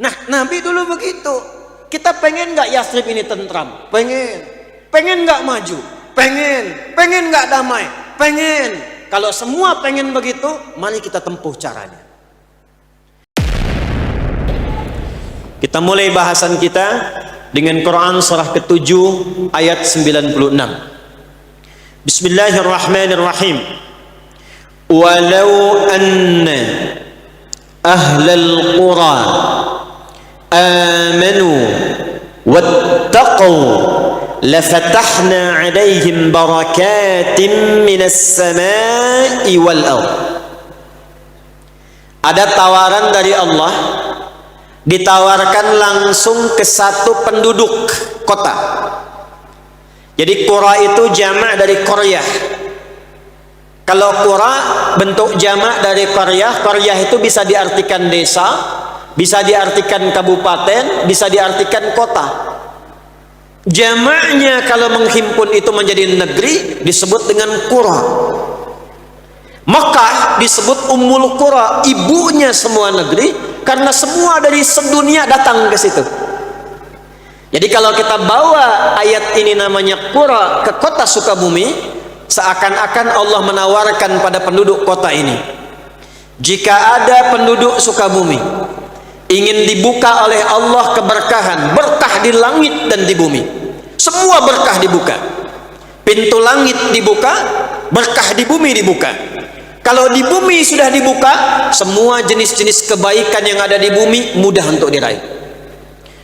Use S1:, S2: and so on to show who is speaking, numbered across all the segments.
S1: Nah, Nabi dulu begitu. Kita pengen nggak Yathrib ini tentram? Pengen. Pengen nggak maju? Pengen. Pengen nggak damai? Pengen. Kalau semua pengen begitu, mari kita tempuh caranya. Kita mulai bahasan kita dengan Quran surah ke-7 ayat 96. Bismillahirrahmanirrahim. Walau anna ahlal qura amanu wattaqu lafatahna 'alaihim barakatin minas samai wal ardh. Ada tawaran dari Allah, ditawarkan langsung ke satu penduduk kota. Jadi qura itu jamak dari qaryah. Kalau qura bentuk jamak dari qaryah, qaryah itu bisa diartikan desa, bisa diartikan kabupaten, bisa diartikan kota. Jamaknya kalau menghimpun itu menjadi negeri disebut dengan qura. Makkah disebut Ummul Qura, ibunya semua negeri, karena semua dari sedunia datang ke situ. Jadi kalau kita bawa ayat ini namanya Qura ke kota Sukabumi, seakan-akan Allah menawarkan pada penduduk kota ini, jika ada penduduk Sukabumi ingin dibuka oleh Allah keberkahan, berkah di langit dan di bumi, semua berkah dibuka, pintu langit dibuka, berkah di bumi dibuka. Kalau di bumi sudah dibuka, semua jenis-jenis kebaikan yang ada di bumi mudah untuk diraih.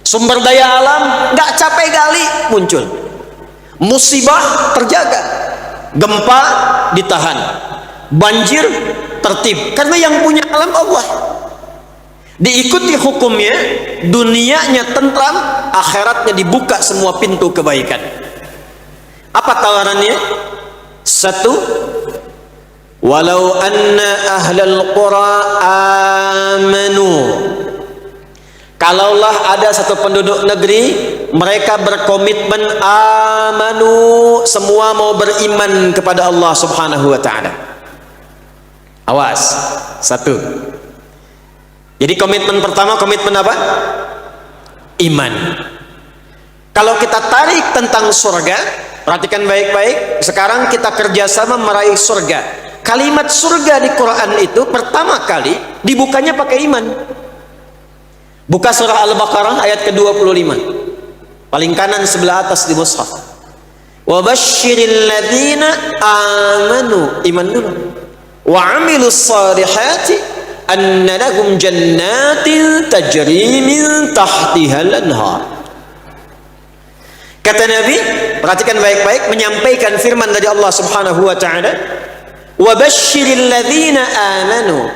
S1: Sumber daya alam nggak capek gali muncul, musibah terjaga, gempa ditahan, banjir tertib, karena yang punya alam Allah. Diikuti hukumnya, dunianya tentram, akhiratnya dibuka semua pintu kebaikan. Apa tawarannya? Satu, walau anna ahlal qura amanu. Kalaulah ada satu penduduk negeri, mereka berkomitmen amanu, semua mau beriman kepada Allah Subhanahu wa ta'ala. Awas, satu. Jadi komitmen pertama, komitmen apa? Iman. Kalau kita tarik tentang surga, perhatikan baik-baik, sekarang kita kerjasama meraih surga. Kalimat surga di Quran itu pertama kali dibukanya pakai iman. Buka surah Al-Baqarah ayat ke-25, paling kanan sebelah atas di mushaf. Wa basyiril ladzina amanu, iman dulu, wa amilus salihati anna lahum jannatin tajri min tahtihal anhar. Kata Nabi, perhatikan baik-baik, menyampaikan firman dari Allah Subhanahu wa ta'ala, wa basyiril ladzina amanu.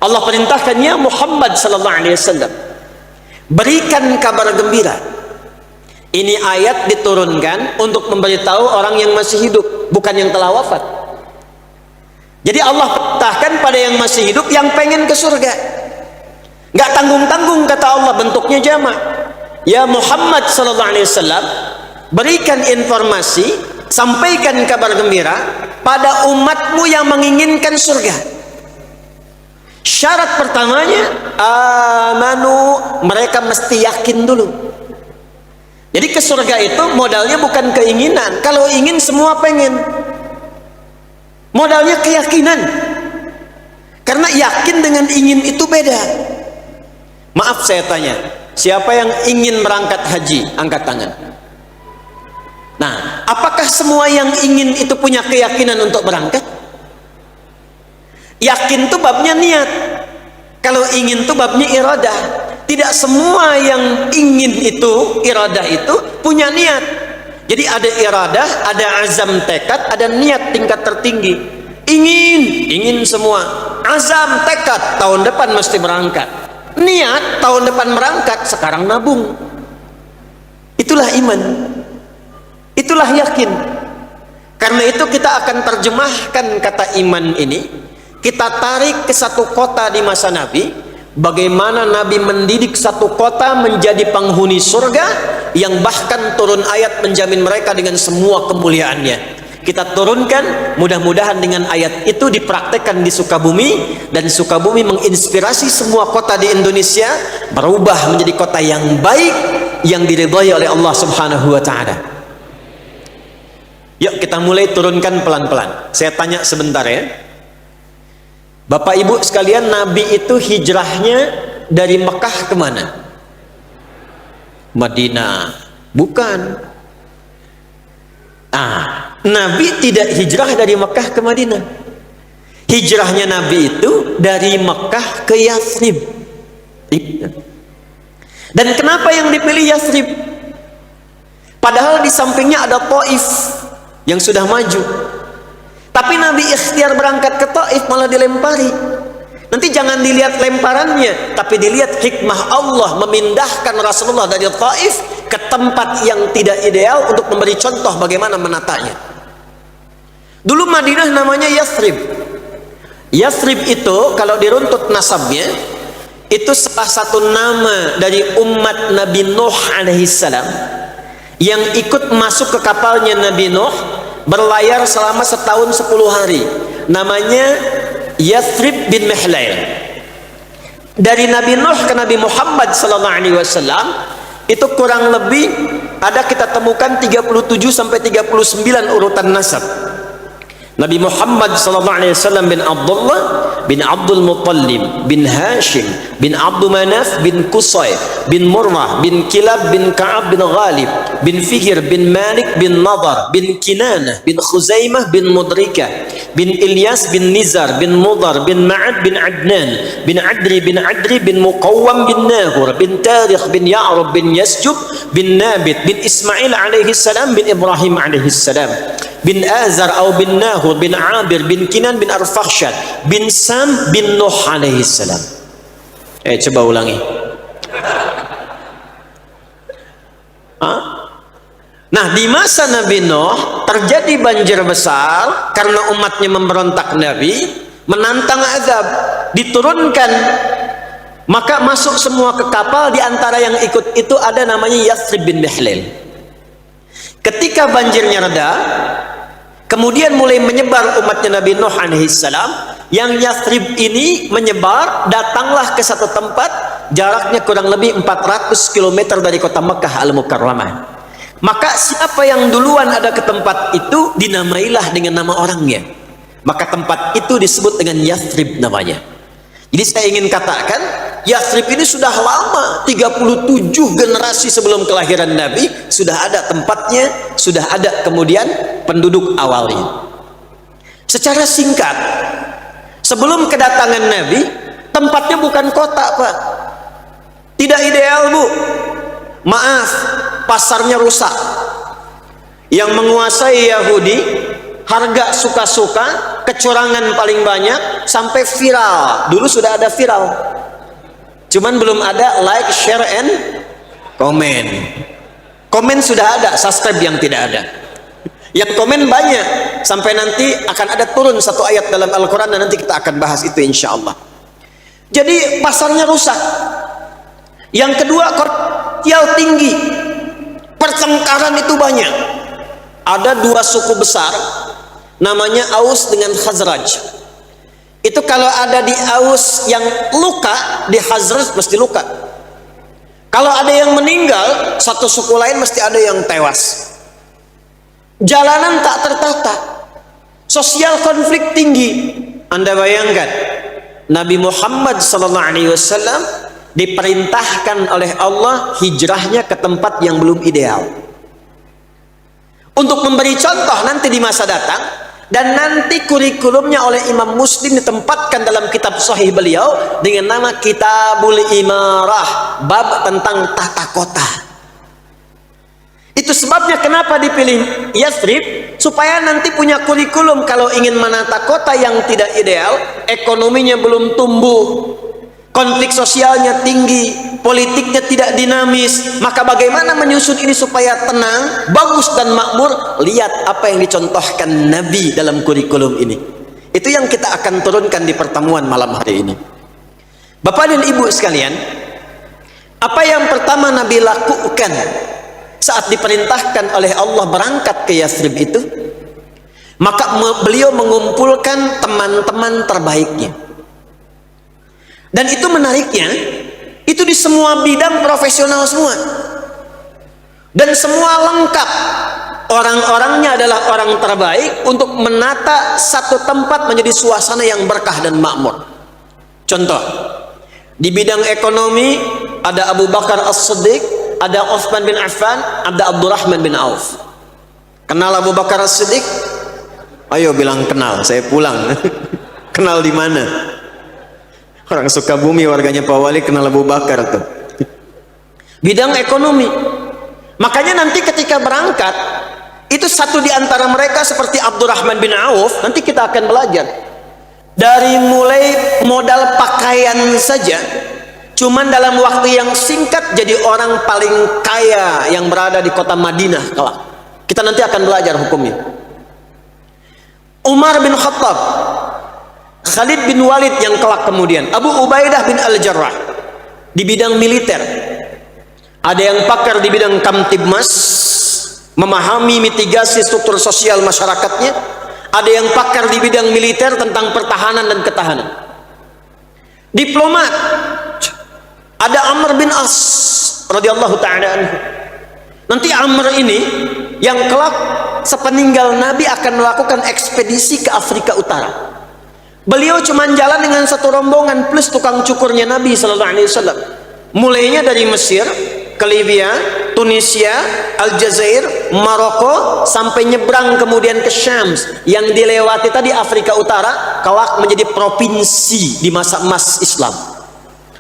S1: Allah perintahkan, ya Muhammad sallallahu alaihi wasallam, berikan kabar gembira. Ini ayat diturunkan untuk memberitahu orang yang masih hidup, bukan yang telah wafat. Jadi Allah perintahkan pada yang masih hidup, yang pengen ke surga. Nggak tanggung-tanggung, kata Allah, bentuknya jamak. Ya Muhammad sallallahu alaihi wasallam, berikan informasi, sampaikan kabar gembira pada umatmu yang menginginkan surga. Syarat pertamanya, amanu, mereka mesti yakin dulu. Jadi ke surga itu modalnya bukan keinginan. Kalau ingin semua pengen, modalnya keyakinan. Karena yakin dengan ingin itu beda. Maaf saya tanya, siapa yang ingin berangkat haji? Angkat tangan. Nah, apakah semua yang ingin itu punya keyakinan untuk berangkat? Yakin itu babnya niat. Kalau ingin itu babnya iradah. Tidak semua yang ingin itu, iradah itu punya niat. Jadi ada iradah, ada azam tekad, ada niat tingkat tertinggi. Ingin semua. Azam tekad, tahun depan mesti berangkat. Niat, tahun depan berangkat, sekarang nabung. Itulah iman. Itulah yakin. Karena itu kita akan terjemahkan kata iman ini, kita tarik ke satu kota di masa Nabi, bagaimana Nabi mendidik satu kota menjadi penghuni surga, yang bahkan turun ayat menjamin mereka dengan semua kemuliaannya. kita turunkan, mudah-mudahan dengan ayat itu dipraktekkan di Sukabumi, dan Sukabumi menginspirasi semua kota di Indonesia berubah menjadi kota yang baik, yang diridhai oleh Allah Subhanahu wa taala. Yuk kita mulai turunkan pelan-pelan. Saya tanya sebentar ya. Bapak Ibu sekalian, Nabi itu hijrahnya dari Mekah ke mana? Madinah. Bukan. Nabi tidak hijrah dari Mekah ke Madinah. Hijrahnya Nabi itu dari Mekah ke Yathrib. Dan kenapa yang dipilih Yathrib? Padahal di sampingnya ada Taif yang sudah maju. Tapi Nabi ikhtiar berangkat ke Taif malah dilempari. Nanti jangan dilihat lemparannya, tapi dilihat hikmah Allah memindahkan Rasulullah dari Taif ke tempat yang tidak ideal untuk memberi contoh bagaimana menatanya. Dulu Madinah namanya Yathrib. Yathrib itu kalau diruntut nasabnya, itu salah satu nama dari umat Nabi Nuh alaihissalam yang ikut masuk ke kapalnya Nabi Nuh, berlayar selama setahun 10 hari. Namanya Yathrib bin Mihlail. Dari Nabi Nuh ke Nabi Muhammad sallallahu alaihi wasallam itu kurang lebih ada kita temukan 37 sampai 39 urutan nasab. Nabi Muhammad sallallahu alaihi wasallam bin Abdullah bin Abdul Muttalib bin Hashim bin Abdul Manaf bin Qusay bin Murrah bin Kilab bin Ka'ab bin Ghalib bin Fihr bin Malik bin Nadar bin Kinanah bin Khuzaimah bin Mudrikah bin Ilyas bin Nizar bin Mudar bin Ma'ad bin Adnan bin Adri bin Muqawwam bin Nahur bin Tarikh bin Ya'rub bin Yasjub bin Nabit bin Ismail alaihi salam bin Ibrahim alaihi salam bin Azar atau bin Nahur bin Abir bin Kinan bin Arfakhshad bin Sam bin Nuh alaihi salam. Coba ulangi. Nah, di masa Nabi Nuh terjadi banjir besar karena umatnya memberontak Nabi, menantang azab, diturunkan, maka masuk semua ke kapal. Di antara yang ikut itu ada namanya Yathrib bin Mihlail. Ketika banjirnya reda, kemudian mulai menyebar umatnya Nabi Nuh alaihissalam. Yang Yathrib ini menyebar, datanglah ke satu tempat jaraknya kurang lebih 400 km dari kota Mekah Al-Mukarramah. Maka siapa yang duluan ada ke tempat itu dinamailah dengan nama orangnya. Maka tempat itu disebut dengan Yathrib namanya. Jadi saya ingin katakan, Yathrib ini sudah lama, 37 generasi sebelum kelahiran Nabi sudah ada tempatnya, sudah ada kemudian penduduk awalnya. Secara singkat, sebelum kedatangan Nabi, tempatnya bukan kota, Pak. Tidak ideal, Bu. Maaf, pasarnya rusak. Yang menguasai Yahudi, harga suka-suka, kecurangan paling banyak, sampai viral. Dulu sudah ada viral, cuman belum ada like, share, and comment. Komen sudah ada, subscribe yang tidak ada. Yang komen banyak, sampai nanti akan ada turun satu ayat dalam Al-Quran, dan nanti kita akan bahas itu insya Allah. Jadi pasarnya rusak. Yang kedua, kortial tinggi, pertengkaran itu banyak. Ada dua suku besar, namanya Aus dengan Khazraj. Itu kalau ada di Aus yang luka, di Khazraj mesti luka. Kalau ada yang meninggal, satu suku lain mesti ada yang tewas. Jalanan tak tertata, sosial konflik tinggi. Anda bayangkan, Nabi Muhammad SAW diperintahkan oleh Allah hijrahnya ke tempat yang belum ideal, untuk memberi contoh nanti di masa datang. Dan nanti kurikulumnya oleh Imam Muslim ditempatkan dalam kitab sahih beliau dengan nama Kitabul Imarah, bab tentang tata kota. Itu sebabnya kenapa dipilih Yathrib, supaya nanti punya kurikulum kalau ingin menata kota yang tidak ideal, ekonominya belum tumbuh, konflik sosialnya tinggi, politiknya tidak dinamis, maka bagaimana menyusun ini supaya tenang, bagus dan makmur? Lihat apa yang dicontohkan Nabi dalam kurikulum ini. Itu yang kita akan turunkan di pertemuan malam hari ini. Bapak dan Ibu sekalian, apa yang pertama Nabi lakukan saat diperintahkan oleh Allah berangkat ke Yathrib itu? Maka beliau mengumpulkan teman-teman terbaiknya. Dan itu menariknya, itu di semua bidang profesional semua. Dan semua lengkap. Orang-orangnya adalah orang terbaik untuk menata satu tempat menjadi suasana yang berkah dan makmur. Contoh, di bidang ekonomi ada Abu Bakar As-Siddiq, ada Utsman bin Affan, ada Abdurrahman bin Auf. Kenal Abu Bakar As-Siddiq? Ayo bilang kenal, saya pulang. Kenal di mana? Orang Sukabumi, warganya Pak Wali, kenal Abu Bakar tuh. Bidang ekonomi. Makanya nanti ketika berangkat, itu satu di antara mereka seperti Abdurrahman bin Auf, nanti kita akan belajar. Dari mulai modal pakaian saja, cuman dalam waktu yang singkat jadi orang paling kaya yang berada di kota Madinah kelak. Kita nanti akan belajar hukumnya. Umar bin Khattab, Khalid bin Walid yang kelak kemudian, Abu Ubaidah bin Al-Jarrah di bidang militer. Ada yang pakar di bidang Kamtibmas, memahami mitigasi struktur sosial masyarakatnya. Ada yang pakar di bidang militer tentang pertahanan dan ketahanan. Diplomat, ada Amr bin As radhiyallahu ta'ala anhu. Nanti Amr ini yang kelak sepeninggal Nabi akan melakukan ekspedisi ke Afrika Utara. Beliau cuma jalan dengan satu rombongan plus tukang cukurnya Nabi sallallahu alaihi wasallam. Mulainya dari Mesir ke Libya, Tunisia, Aljazair, Maroko, sampai nyebrang kemudian ke Syam. Yang dilewati tadi Afrika Utara kelak menjadi provinsi di masa emas Islam.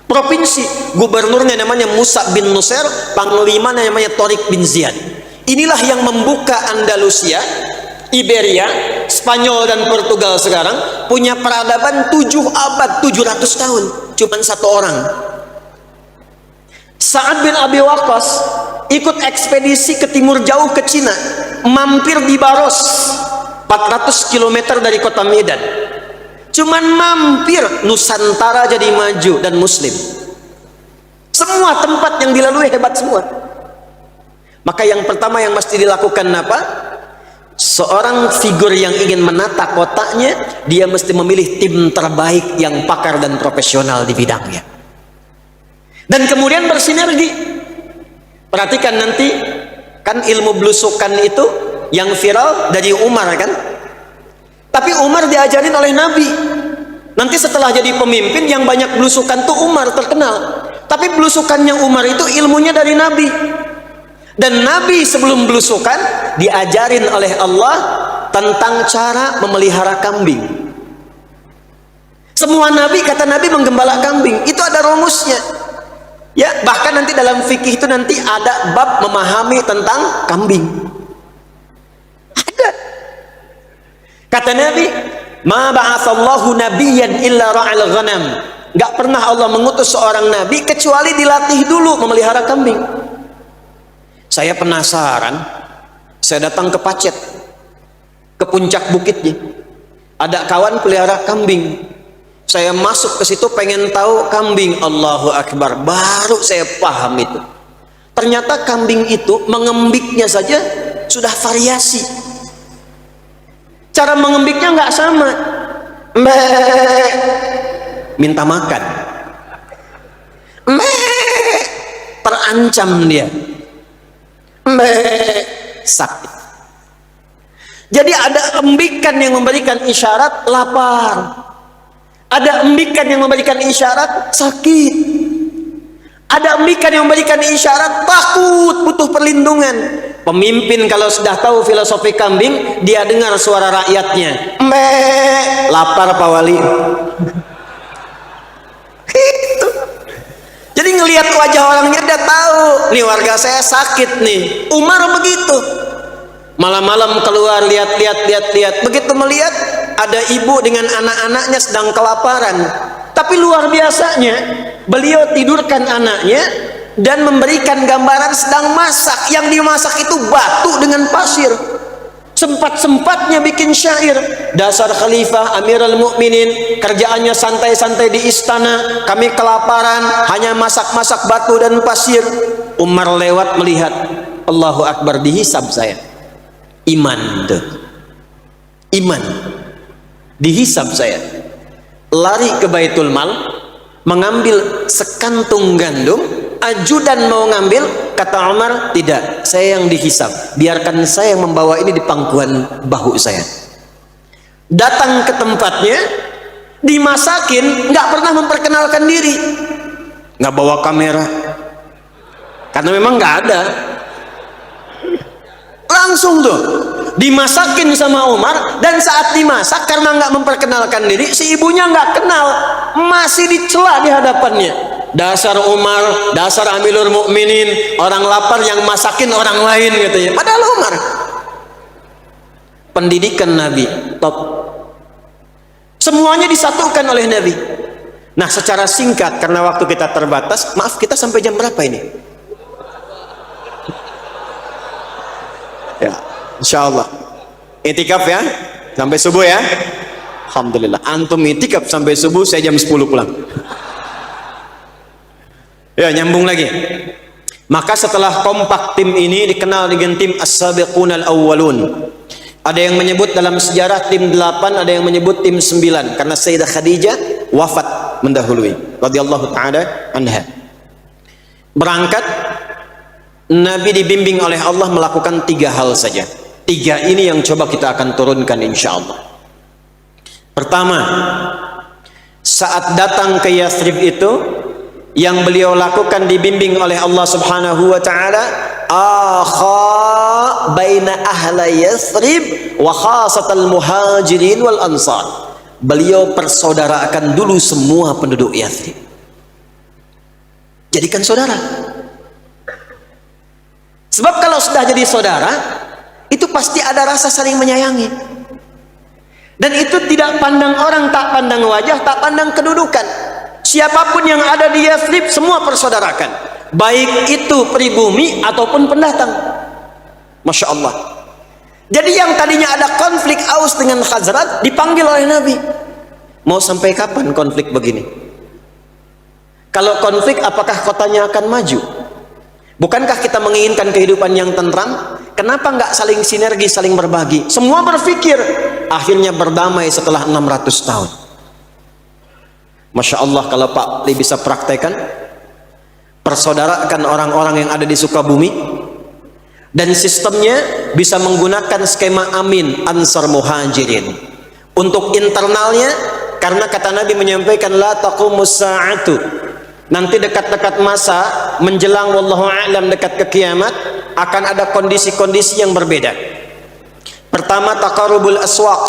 S1: Provinsi, gubernurnya namanya Musa bin Nusair, panglima namanya Tariq bin Ziyad. Inilah yang membuka Andalusia, Iberia, Spanyol dan Portugal sekarang punya peradaban 7 abad, 700 tahun, cuman satu orang. Sa'ad bin Abi Waqqas ikut ekspedisi ke timur jauh ke Cina, mampir di Baros, 400 km dari kota Medan. Cuman mampir, Nusantara jadi maju dan muslim. Semua tempat yang dilalui hebat semua. Maka yang pertama yang mesti dilakukan apa? Seorang figur yang ingin menata kotanya, dia mesti memilih tim terbaik yang pakar dan profesional di bidangnya. Dan kemudian bersinergi. Perhatikan nanti, kan ilmu belusukan itu yang viral dari Umar kan? Tapi Umar diajarin oleh Nabi. Nanti setelah jadi pemimpin yang banyak belusukan tuh Umar terkenal. Tapi belusukannya Umar itu ilmunya dari Nabi. Dan Nabi sebelum belusukan diajarin oleh Allah tentang cara memelihara kambing. Semua Nabi, kata Nabi, menggembala kambing. Itu ada rumusnya. Ya, bahkan nanti dalam fikih itu nanti ada bab memahami tentang kambing. Ada. Kata Nabi, "Ma ba'atsallahu nabiyyan illa ra'al ghanam." Enggak pernah Allah mengutus seorang nabi kecuali dilatih dulu memelihara kambing. Saya penasaran, saya datang ke Pacet, ke puncak bukitnya. Ada kawan pelihara kambing. Saya masuk ke situ pengen tahu kambing. Allahu Akbar, baru saya paham itu. Ternyata kambing itu mengembiknya saja sudah variasi. Cara mengembiknya nggak sama. Mbak, minta makan. Mbak, terancam dia. Mbak, sakit. Jadi ada embikan yang memberikan isyarat lapar. Ada embikan yang memberikan isyarat sakit. Ada embikan yang memberikan isyarat takut, butuh perlindungan. Pemimpin kalau sudah tahu filosofi kambing, dia dengar suara rakyatnya. Mbak, lapar Pak Wali. Gitu. Jadi ngelihat wajah orangnya dia tahu, nih warga saya sakit nih. Umar begitu. Malam-malam keluar lihat. Begitu melihat ada ibu dengan anak-anaknya sedang kelaparan. Tapi luar biasanya, beliau tidurkan anaknya dan memberikan gambaran sedang masak. Yang dimasak itu batu dengan pasir. Sempat-sempatnya bikin syair. Dasar khalifah Amirul Mukminin, kerjaannya santai-santai di istana. Kami kelaparan, hanya masak-masak batu dan pasir. Umar lewat melihat. Allahu Akbar, dihisab saya. Iman tuh. iman. Dihisab saya, lari ke Baitul Mal, mengambil sekantung gandum, ajudan mau ngambil, kata Umar, tidak, saya yang dihisab, biarkan saya yang membawa ini di pangkuan bahu saya. Datang ke tempatnya, dimasakin, nggak pernah memperkenalkan diri, nggak bawa kamera, karena memang nggak ada. Langsung tuh dimasakin sama Umar, dan saat dimasak karena nggak memperkenalkan diri, si ibunya nggak kenal, masih dicela di hadapannya. Dasar Umar, dasar Amirul Mukminin, orang lapar yang masakin orang lain katanya. Padahal Umar pendidikan Nabi top, semuanya disatukan oleh Nabi. Nah, secara singkat karena waktu kita terbatas, maaf, kita sampai jam berapa ini? Ya, insya Allah itikaf ya sampai subuh ya. Alhamdulillah, antum itikaf sampai subuh, saya jam 10 pulang. Ya, nyambung lagi. Maka setelah kompak tim ini dikenal dengan tim as-sabiqunal awwalun. Ada yang menyebut dalam sejarah tim 8, ada yang menyebut tim 9, karena Sayyidah Khadijah wafat mendahului radhiyallahu taala anha. Berangkat, Nabi dibimbing oleh Allah melakukan 3 hal saja. 3 ini yang coba kita akan turunkan insya Allah. Pertama, saat datang ke Yathrib itu, yang beliau lakukan dibimbing oleh Allah subhanahu wa ta'ala, akha baina ahla Yathrib wa khasatal muhajirin wal ansar. Beliau persaudarakan dulu semua penduduk Yathrib, jadikan saudara. Sebab kalau sudah jadi saudara, itu pasti ada rasa saling menyayangi. Dan itu tidak pandang orang, tak pandang wajah, tak pandang kedudukan. Siapapun yang ada di Yathrib semua persaudarakan, baik itu pribumi ataupun pendatang. Masya Allah. Jadi yang tadinya ada konflik Aus dengan Khazraj dipanggil oleh Nabi. Mau sampai kapan konflik begini? Kalau konflik, apakah kotanya akan maju? Bukankah kita menginginkan kehidupan yang tentram? Kenapa nggak saling sinergi, saling berbagi? Semua berpikir, akhirnya berdamai setelah 600 tahun. Masya Allah, kalau Pak Ali bisa praktekan, persaudarakan orang-orang yang ada di Sukabumi, dan sistemnya bisa menggunakan skema Amin Ansar Muhajirin. Untuk internalnya, karena kata Nabi menyampaikan, la taqumus sa'atu, nanti dekat-dekat masa menjelang wallahu a'lam dekat ke kiamat, akan ada kondisi-kondisi yang berbeda. Pertama, taqarrubul aswaq,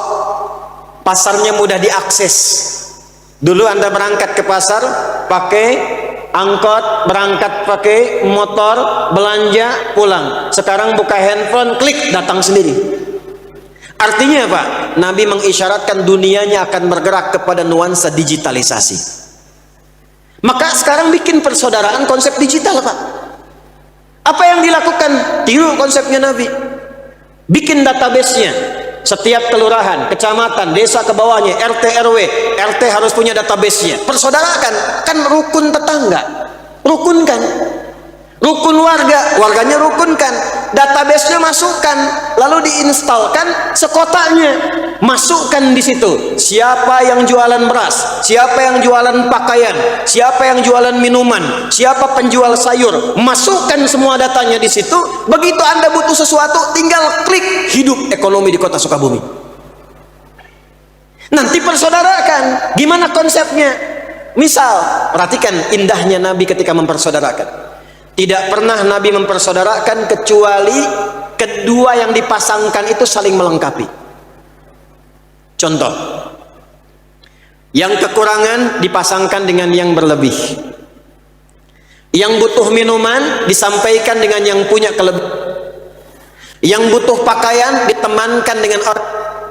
S1: pasarnya mudah diakses. Dulu Anda berangkat ke pasar pakai angkot, berangkat pakai motor, belanja, pulang. Sekarang buka handphone, klik, datang sendiri. Artinya apa? Nabi mengisyaratkan dunianya akan bergerak kepada nuansa digitalisasi. Maka sekarang bikin persaudaraan konsep digital, Pak. Apa yang dilakukan? Tiru konsepnya Nabi. Bikin database-nya. Setiap kelurahan, kecamatan, desa ke bawahnya, RT RW, RT harus punya database-nya. Persaudarakan, kan rukun tetangga, rukunkan. Rukun warga, warganya rukunkan. Database-nya masukkan, lalu diinstalkan sekotanya. Masukkan di situ. Siapa yang jualan beras, siapa yang jualan pakaian, siapa yang jualan minuman, siapa penjual sayur. Masukkan semua datanya di situ. Begitu Anda butuh sesuatu, tinggal klik. Hidup ekonomi di kota Sukabumi. Nanti persaudarakan. Gimana konsepnya? Misal, perhatikan indahnya Nabi ketika mempersaudarakan. Tidak pernah Nabi mempersaudarakan kecuali kedua yang dipasangkan itu saling melengkapi. Contoh, yang kekurangan dipasangkan dengan yang berlebih. Yang butuh minuman disampaikan dengan yang punya kelebihan. Yang butuh pakaian ditemankan dengan orang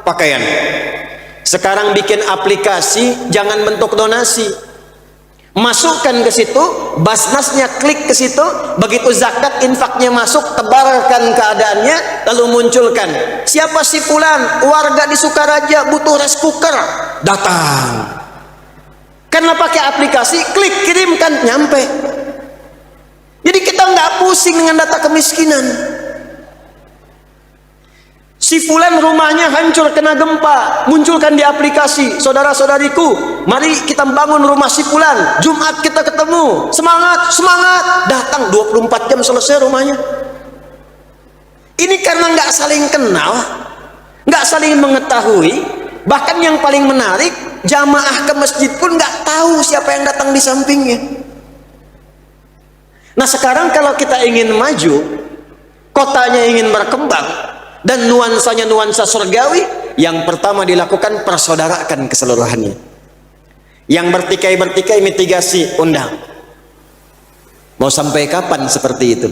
S1: pakaian. Sekarang bikin aplikasi, jangan bentuk donasi. Masukkan ke situ, basnasnya klik ke situ, begitu zakat infaknya masuk, tebarkan keadaannya, lalu munculkan. Siapa si fulan, warga di Sukaraja butuh rice cooker, datang. Karena pakai aplikasi, klik kirimkan, nyampe. Jadi kita nggak pusing dengan data kemiskinan. Si fulan rumahnya hancur kena gempa, munculkan di aplikasi, saudara-saudariku, mari kita bangun rumah si fulan, Jumat kita ketemu, semangat, semangat, datang 24 jam selesai rumahnya. Ini karena nggak saling kenal, nggak saling mengetahui. Bahkan yang paling menarik, jamaah ke masjid pun nggak tahu siapa yang datang di sampingnya. Nah sekarang kalau kita ingin maju, kotanya ingin berkembang, dan nuansanya nuansa surgawi, yang pertama dilakukan persaudarakan keseluruhannya. Yang bertikai-bertikai mitigasi, undang. Mau sampai kapan seperti itu?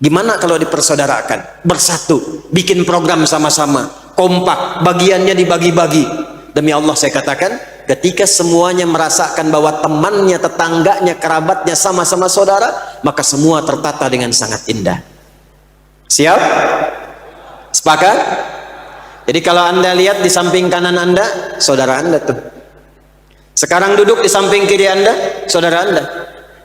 S1: Gimana kalau dipersaudarakan, bersatu, bikin program sama-sama, kompak, bagiannya dibagi-bagi. Demi Allah saya katakan, ketika semuanya merasakan bahwa temannya, tetangganya, kerabatnya sama-sama saudara, maka semua tertata dengan sangat indah. Siap? Sepakat? Jadi kalau anda lihat di samping kanan anda, saudara anda tuh. Sekarang duduk di samping kiri anda, saudara anda.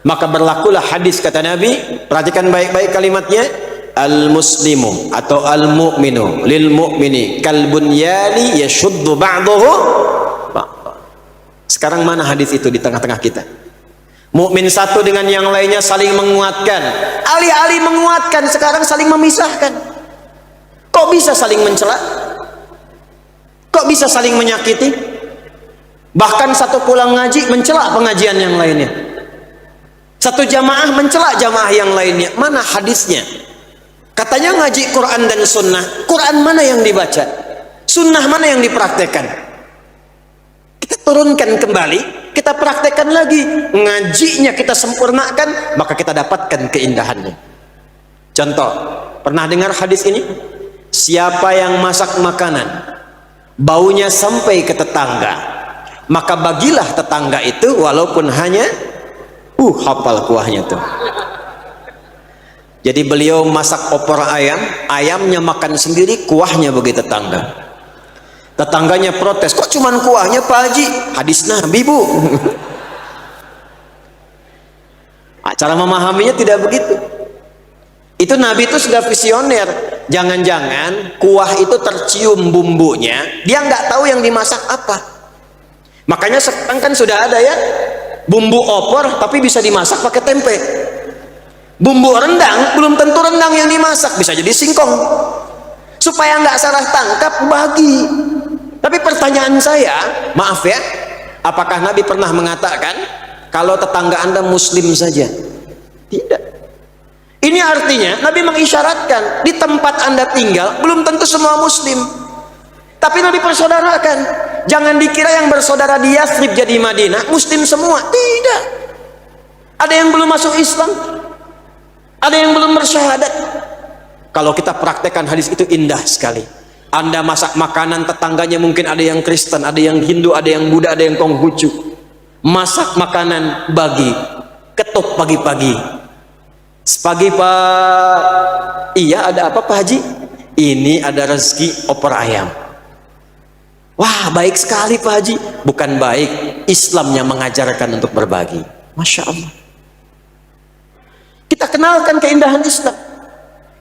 S1: Maka berlakulah hadis kata Nabi, perhatikan baik-baik kalimatnya, al-muslimu atau al-mu'minu lil mu'mini kal bunyani yashuddu ba'dahu ba'dha. Sekarang mana hadis itu di tengah-tengah kita? Mukmin satu dengan yang lainnya saling menguatkan. Alih-alih menguatkan, sekarang saling memisahkan. Kok bisa saling mencela? Kok bisa saling menyakiti? Bahkan satu pulang ngaji mencela pengajian yang lainnya. Satu jamaah mencela jamaah yang lainnya. Mana hadisnya? Katanya ngaji Quran dan sunnah. Quran mana yang dibaca? Sunnah mana yang dipraktekkan? Kita turunkan kembali, kita praktekkan lagi. Ngajinya kita sempurnakan, maka kita dapatkan keindahannya. Contoh, pernah dengar hadis ini? Siapa yang masak makanan baunya sampai ke tetangga, maka bagilah tetangga itu walaupun hanya hafal kuahnya tuh. Jadi beliau masak opor ayam, ayamnya makan sendiri, kuahnya bagi tetangga. Tetangganya protes, kok cuman kuahnya Pak Haji? Hadis Nabi Bu. Cara memahaminya tidak begitu. Itu Nabi itu sudah visioner. Jangan-jangan kuah itu tercium bumbunya, dia nggak tahu yang dimasak apa. Makanya sekarang kan sudah ada ya bumbu opor tapi bisa dimasak pakai tempe. Bumbu rendang belum tentu rendang yang dimasak, bisa jadi singkong. Supaya nggak salah tangkap, bagi. Tapi pertanyaan saya, maaf ya, apakah Nabi pernah mengatakan kalau tetangga anda muslim saja? Tidak. Ini artinya Nabi mengisyaratkan di tempat anda tinggal belum tentu semua muslim, tapi Nabi persaudarakan. Jangan dikira yang bersaudara di Yathrib jadi Madinah muslim semua, tidak. Ada yang belum masuk Islam, ada yang belum bersyahadat. Kalau kita praktekkan hadis itu indah sekali. Anda masak makanan, tetangganya mungkin ada yang Kristen, ada yang Hindu, ada yang Buddha, ada yang Konghucu. Masak makanan bagi, ketuk pagi-pagi. Pagi Pak, iya ada apa Pak Haji? Ini ada rezeki opor ayam. Wah baik sekali Pak Haji. Bukan baik, Islamnya mengajarkan untuk berbagi. Masya Allah. Kita kenalkan keindahan Islam.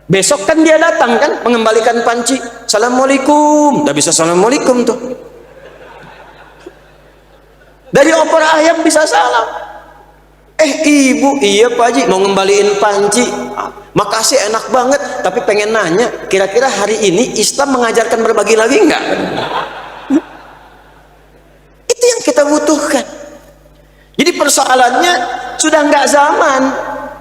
S1: Besok kan dia datang kan, mengembalikan panci. Assalamualaikum. Tidak bisa assalamualaikum tuh. Dari opor ayam bisa salam. Ibu, iya Pak Haji mau ngembaliin panci. Makasih, enak banget. Tapi pengen nanya, kira-kira hari ini Islam mengajarkan berbagi lagi enggak? Itu yang kita butuhkan. Jadi persoalannya sudah enggak zaman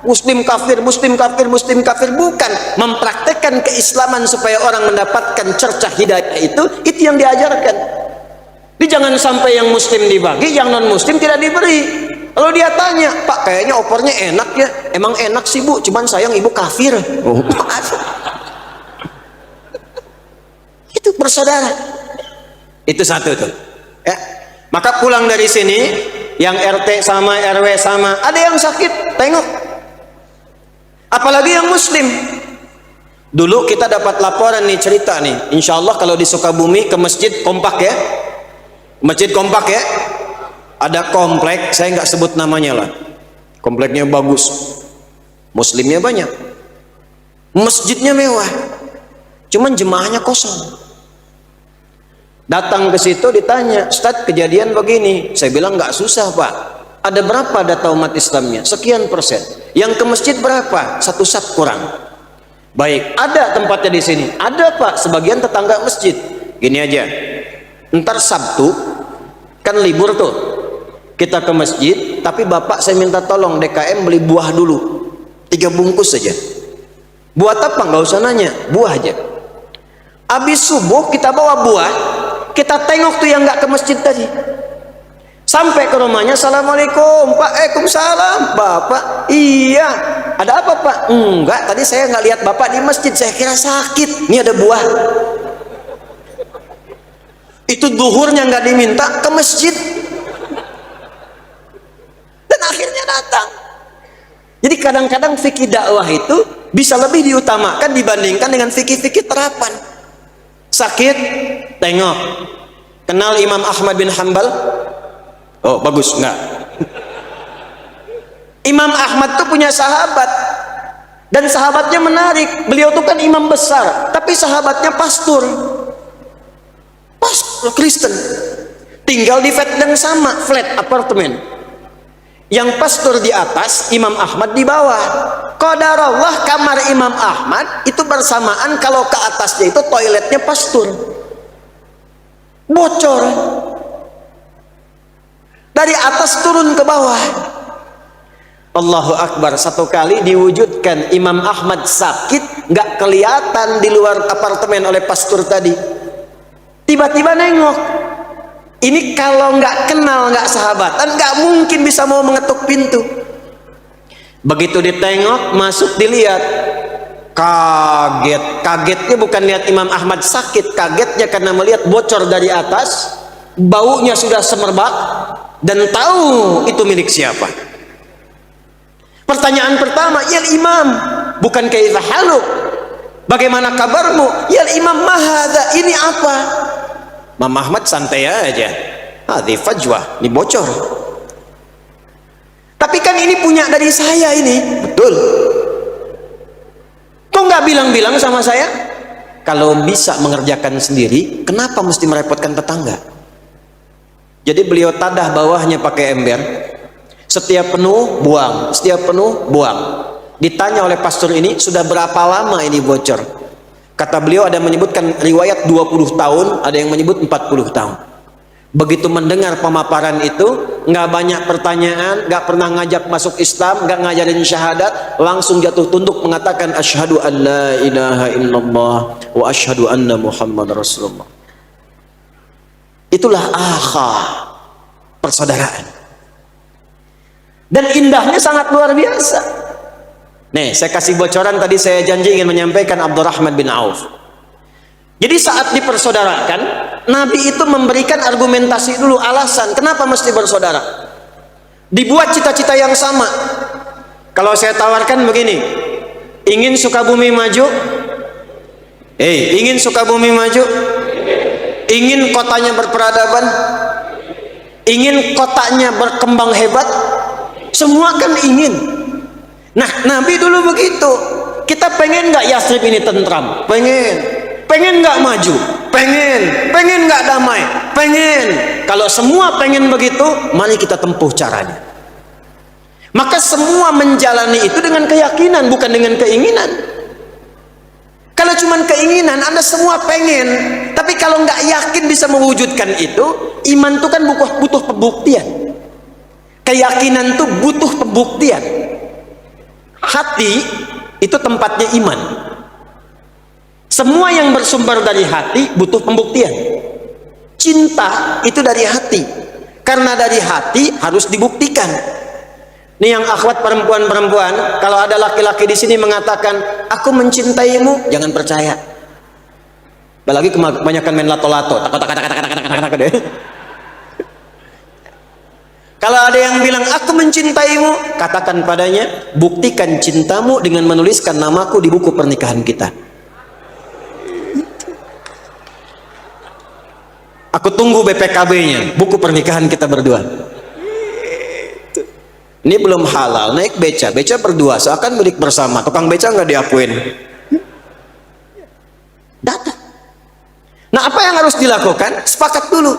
S1: muslim kafir, muslim kafir, muslim kafir. Bukan mempraktekkan keislaman supaya orang mendapatkan cercah hidayah, itu yang diajarkan. Jadi jangan sampai yang muslim dibagi, yang non muslim tidak diberi. Kalau dia tanya, Pak kayaknya opornya enak ya. Emang enak sih Bu, cuman sayang ibu kafir. Itu bersaudara. Itu satu tuh ya. Maka pulang dari sini, yang RT sama, RW sama, ada yang sakit, tengok. Apalagi yang muslim. Dulu kita dapat laporan nih, cerita nih, insya Allah kalau di Sukabumi ke masjid kompak ya, masjid kompak ya. Ada komplek, saya nggak sebut namanya lah, kompleknya bagus, muslimnya banyak, masjidnya mewah, cuman jemaahnya kosong. Datang ke situ ditanya, Ustadz kejadian begini. Saya bilang nggak susah Pak. Ada berapa data umat Islamnya? Sekian persen. Yang ke masjid berapa? 1 saf kurang. Baik, ada tempatnya di sini. Ada Pak, sebagian tetangga masjid. Gini aja, ntar Sabtu kan libur tuh, kita ke masjid. Tapi Bapak saya minta tolong DKM beli buah dulu 3 bungkus saja. Buat apa? Nggak usah nanya, buah aja. Habis subuh kita bawa buah. Kita tengok tuh yang nggak ke masjid tadi. Sampai ke rumahnya, Assalamualaikum Pak. Waalaikumsalam Bapak. Iya, ada apa Pak? Enggak, tadi saya nggak lihat Bapak di masjid, saya kira sakit. Ini ada buah. Itu duhurnya nggak diminta ke masjid, dan akhirnya datang. Jadi kadang-kadang fikih dakwah itu bisa lebih diutamakan dibandingkan dengan fikih-fikih terapan. Sakit, tengok. Kenal Imam Ahmad bin Hanbal? Oh bagus, enggak. Imam Ahmad tuh punya sahabat, dan sahabatnya menarik. Beliau tuh kan imam besar, tapi sahabatnya pastor Kristen, tinggal di flat yang sama, flat apartemen. Yang pastor di atas, Imam Ahmad di bawah. Qadarullah, kamar Imam Ahmad itu bersamaan kalau ke atasnya itu toiletnya pastor. Bocor. Dari atas turun ke bawah. Allahu Akbar. Satu kali diwujudkan Imam Ahmad sakit, nggak kelihatan di luar apartemen oleh pastor tadi. Tiba-tiba nengok. Ini kalau nggak kenal, nggak sahabatan, nggak mungkin bisa mau mengetuk pintu. Begitu ditengok, masuk, dilihat, kaget. Kagetnya bukan lihat Imam Ahmad sakit, kagetnya karena melihat bocor dari atas, baunya sudah semerbak, dan tahu itu milik siapa. Pertanyaan pertama, ya Imam, bukan kaifa haluk, bagaimana kabarmu? Ya Imam, mahadha, ini apa? Imam Ahmad santai aja. Hadhi fajwah, ini bocor. Tapi kan ini punya dari saya ini. Betul. Kok nggak bilang-bilang sama saya? Kalau bisa mengerjakan sendiri, kenapa mesti merepotkan tetangga? Jadi beliau tadah bawahnya pakai ember. Setiap penuh, buang. Setiap penuh, buang. Ditanya oleh pastor ini, sudah berapa lama ini bocor? Kata beliau ada menyebutkan riwayat 20 tahun, ada yang menyebut 40 tahun. Begitu mendengar pemaparan itu, nggak banyak pertanyaan, nggak pernah ngajak masuk Islam, nggak ngajarin syahadat, langsung jatuh tunduk mengatakan asyhadu an la ilaha illallah wa asyhadu anna Muhammad Rasulullah. Itulah akha, persaudaraan. Dan indahnya sangat luar biasa. Nih, saya kasih bocoran, tadi saya janji ingin menyampaikan Abdurrahman bin Auf. Jadi saat dipersaudarakan, Nabi itu memberikan argumentasi dulu, alasan kenapa mesti bersaudara. Dibuat cita-cita yang sama. Kalau saya tawarkan begini, ingin Sukabumi maju? Ingin Sukabumi maju? Ingin kotanya berperadaban? Ingin kotanya berkembang hebat? Semua kan ingin. Nah, Nabi dulu begitu. Kita pengen nggak Yasrib ini tentram? Pengen nggak maju? Pengen nggak damai? Pengen. Kalau semua pengen begitu, mari kita tempuh caranya. Maka semua menjalani itu dengan keyakinan, bukan dengan keinginan. Kalau cuma keinginan, Anda semua pengen, tapi kalau nggak yakin bisa mewujudkan itu, iman itu kan butuh pembuktian. Keyakinan itu butuh pembuktian. Hati itu tempatnya iman. Semua yang bersumber dari hati butuh pembuktian. Cinta itu dari hati, karena dari hati harus dibuktikan. Ini yang akhwat perempuan-perempuan, kalau ada laki-laki di sini mengatakan aku mencintaimu, jangan percaya. Apalagi kebanyakan main lato-lato. Kalau ada yang bilang aku mencintaimu, katakan padanya, buktikan cintamu dengan menuliskan namaku di buku pernikahan kita. Aku tunggu BPKB-nya, buku pernikahan kita berdua. Ini belum halal, naik beca berdua, seakan milik bersama. Tukang beca nggak diakuin. Nah, apa yang harus dilakukan? Sepakat dulu.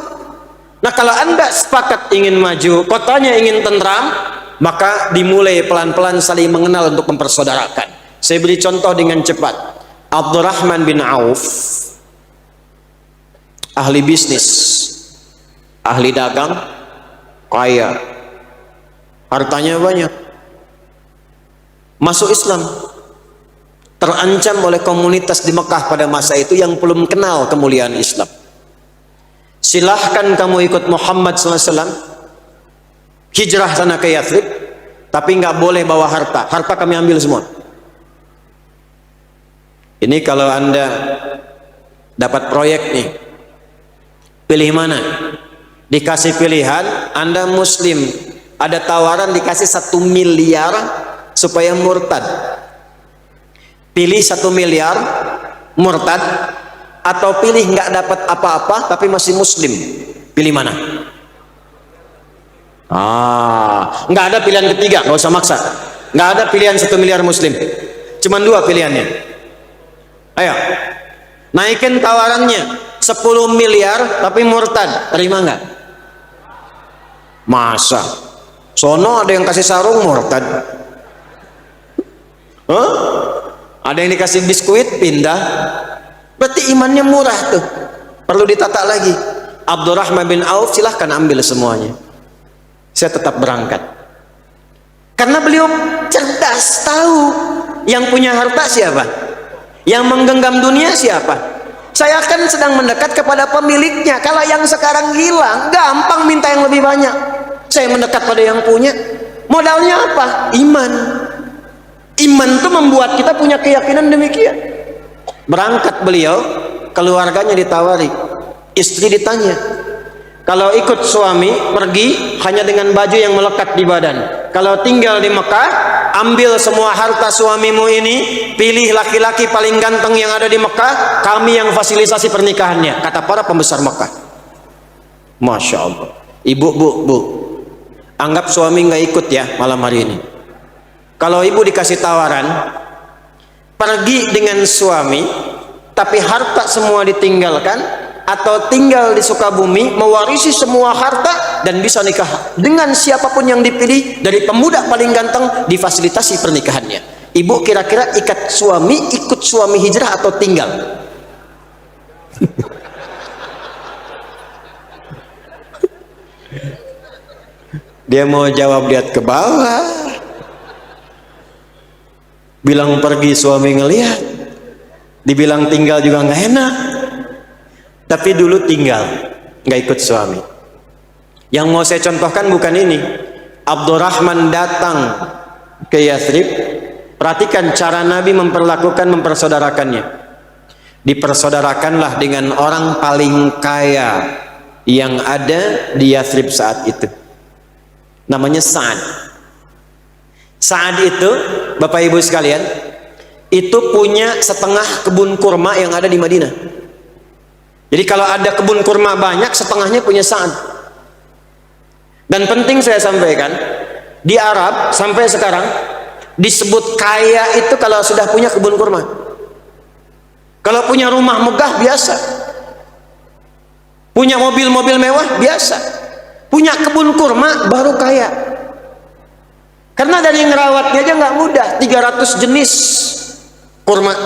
S1: Nah, kalau Anda sepakat ingin maju, kotanya ingin tentram, maka dimulai pelan-pelan saling mengenal untuk mempersaudarakan. Saya beri contoh dengan cepat. Abdurrahman bin Auf, ahli bisnis, ahli dagang, kaya, hartanya banyak, masuk Islam, terancam oleh komunitas di Mekah pada masa itu yang belum kenal kemuliaan Islam. Silahkan kamu ikut Muhammad SAW, hijrah sana ke Yathrib, tapi nggak boleh bawa harta. Harta kami ambil semua. Ini kalau Anda dapat proyek nih, pilih mana? Dikasih pilihan, Anda Muslim, ada tawaran dikasih 1 miliar supaya murtad. Pilih 1 miliar murtad, atau pilih nggak dapat apa-apa tapi masih Muslim. Pilih mana? Nggak ada pilihan ketiga, nggak usah maksa. Nggak ada pilihan 1 miliar Muslim, cuman 2 pilihannya. Ayo, naikin tawarannya 10 miliar tapi murtad, terima nggak? Masa? Sono ada yang kasih sarung murtad, ada yang dikasih biskuit pindah. Berarti imannya murah tuh, perlu ditata lagi. Abdurrahman bin Auf, silahkan ambil semuanya, saya tetap berangkat. Karena beliau cerdas, tahu yang punya harta siapa, yang menggenggam dunia siapa. Saya kan sedang mendekat kepada pemiliknya. Kalau yang sekarang hilang, gampang minta yang lebih banyak. Saya mendekat pada yang punya. Modalnya apa? Iman. Iman itu membuat kita punya keyakinan demikian. Berangkat beliau, keluarganya ditawari, istri ditanya, kalau ikut suami pergi hanya dengan baju yang melekat di badan, kalau tinggal di Mekah ambil semua harta suamimu ini, pilih laki-laki paling ganteng yang ada di Mekah, kami yang fasilitasi pernikahannya, kata para pembesar Mekah. Masya Allah. Ibu, bu, anggap suami nggak ikut ya malam hari ini. Kalau ibu dikasih tawaran pergi dengan suami tapi harta semua ditinggalkan, atau tinggal di Sukabumi mewarisi semua harta dan bisa nikah dengan siapapun yang dipilih dari pemuda paling ganteng, difasilitasi pernikahannya, ibu kira-kira ikut suami hijrah atau tinggal? Dia mau jawab, lihat ke bawah, bilang pergi suami ngelihat, dibilang tinggal juga nggak enak. Tapi dulu tinggal, nggak ikut suami. Yang mau saya contohkan bukan ini. Abdurrahman datang ke Yathrib, perhatikan cara Nabi mempersaudarakannya. Dipersaudarakanlah dengan orang paling kaya yang ada di Yathrib saat itu, namanya Sa'ad. Sa'ad itu, Bapak Ibu sekalian, itu punya setengah kebun kurma yang ada di Madinah. Jadi kalau ada kebun kurma banyak, setengahnya punya Sa'ad. Dan penting saya sampaikan, di Arab sampai sekarang disebut kaya itu kalau sudah punya kebun kurma. Kalau punya rumah megah biasa, punya mobil-mobil mewah biasa, punya kebun kurma baru kaya. Karena dari ngerawatnya aja nggak mudah, 300 jenis kurma.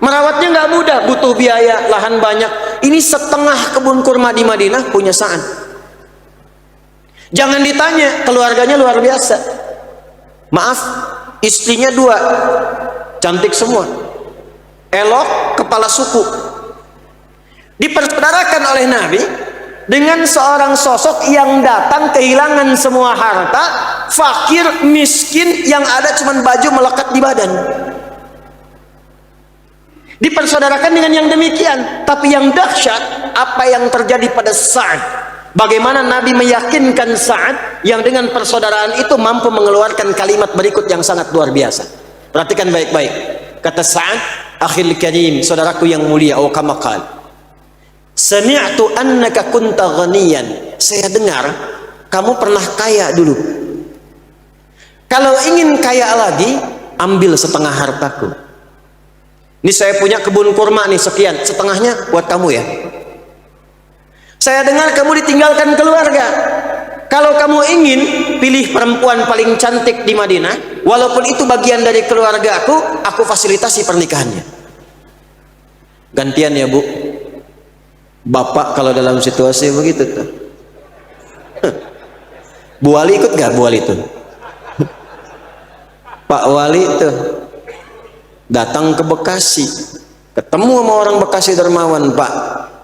S1: Merawatnya nggak mudah, butuh biaya, lahan banyak. Ini setengah kebun kurma di Madinah punya Sa'ad. Jangan ditanya, keluarganya luar biasa. Maaf, istrinya 2, cantik semua, elok, kepala suku. Dipersaudarakan oleh Nabi dengan seorang sosok yang datang kehilangan semua harta, fakir, miskin, yang ada cuma baju melekat di badan. Dipersaudarakan dengan yang demikian. Tapi yang dahsyat, apa yang terjadi pada Sa'ad. Bagaimana Nabi meyakinkan Sa'ad yang dengan persaudaraan itu mampu mengeluarkan kalimat berikut yang sangat luar biasa. Perhatikan baik-baik. Kata Sa'ad, akhil karim, saudaraku yang mulia, oh kama qala, sami'tu annaka kunta ghaniyan. Saya dengar kamu pernah kaya dulu. Kalau ingin kaya lagi, ambil setengah hartaku. Ini saya punya kebun kurma nih sekian, setengahnya buat kamu ya. Saya dengar kamu ditinggalkan keluarga. Kalau kamu ingin pilih perempuan paling cantik di Madinah, walaupun itu bagian dari keluarga aku fasilitasi pernikahannya. Gantian ya Bu. Bapak kalau dalam situasi begitu tuh. Bu Wali ikut gak Bu Wali itu? Pak Wali tuh datang ke Bekasi, ketemu sama orang Bekasi dermawan. Pak,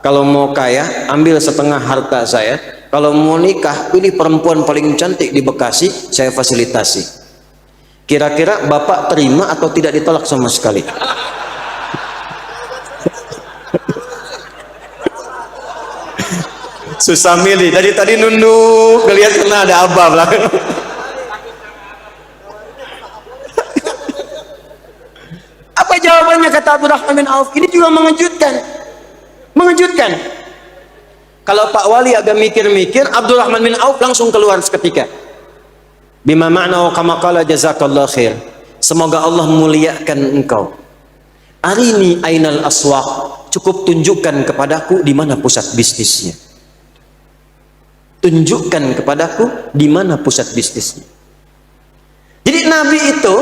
S1: kalau mau kaya ambil setengah harta saya, kalau mau nikah pilih perempuan paling cantik di Bekasi, saya fasilitasi. Kira-kira Bapak terima atau tidak ditolak sama sekali? Susah milih, dari tadi nunduk ngelihat kena ada apa belakang. Apa jawabannya kata Abdurrahman bin Auf? Ini juga mengejutkan. Kalau Pak Wali agak mikir-mikir, Abdurrahman bin Auf langsung keluar seketika. Bima ma'na kama qala jazakallahu khair. Semoga Allah muliakan engkau. Arini ainal aswaq. Cukup tunjukkan kepadaku di mana pusat bisnisnya. Tunjukkan kepadaku di mana pusat bisnisnya. Jadi Nabi itu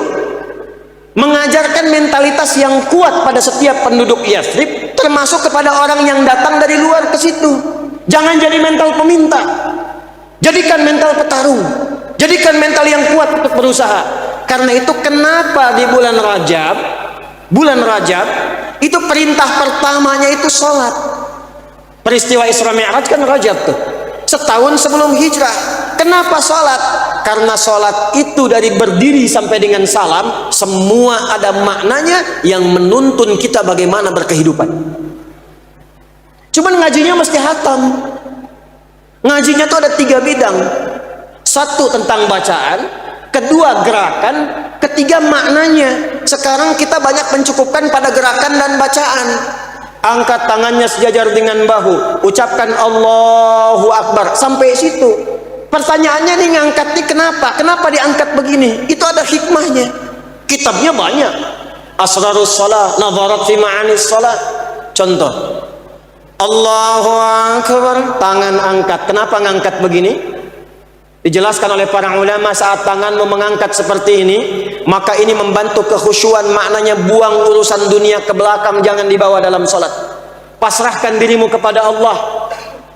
S1: mengajarkan mentalitas yang kuat pada setiap penduduk Yathrib, termasuk kepada orang yang datang dari luar ke situ. Jangan jadi mental peminta, jadikan mental petarung, jadikan mental yang kuat untuk berusaha. Karena itu kenapa di bulan Rajab itu perintah pertamanya itu sholat. Peristiwa Isra Mi'raj kan Rajab tuh, setahun sebelum hijrah. Kenapa sholat? Karena sholat itu dari berdiri sampai dengan salam, semua ada maknanya yang menuntun kita bagaimana berkehidupan. Cuman ngajinya mesti hatam. Ngajinya tuh ada 3 bidang. 1 tentang bacaan, 2 gerakan, 3 maknanya. Sekarang kita banyak mencukupkan pada gerakan dan bacaan. Angkat tangannya sejajar dengan bahu, ucapkan Allahu Akbar, sampai situ. Pertanyaannya nih, ngangkat nih kenapa diangkat begini? Itu ada hikmahnya. Kitabnya banyak. Asrarus Shalah, Nadharat fi Ma'anis Shalah. Contoh, Allahu Akbar, tangan angkat. Kenapa ngangkat begini? Dijelaskan oleh para ulama, saat tanganmu mengangkat seperti ini, maka ini membantu kekhusyuan. Maknanya buang urusan dunia ke belakang, jangan dibawa dalam salat. Pasrahkan dirimu kepada Allah.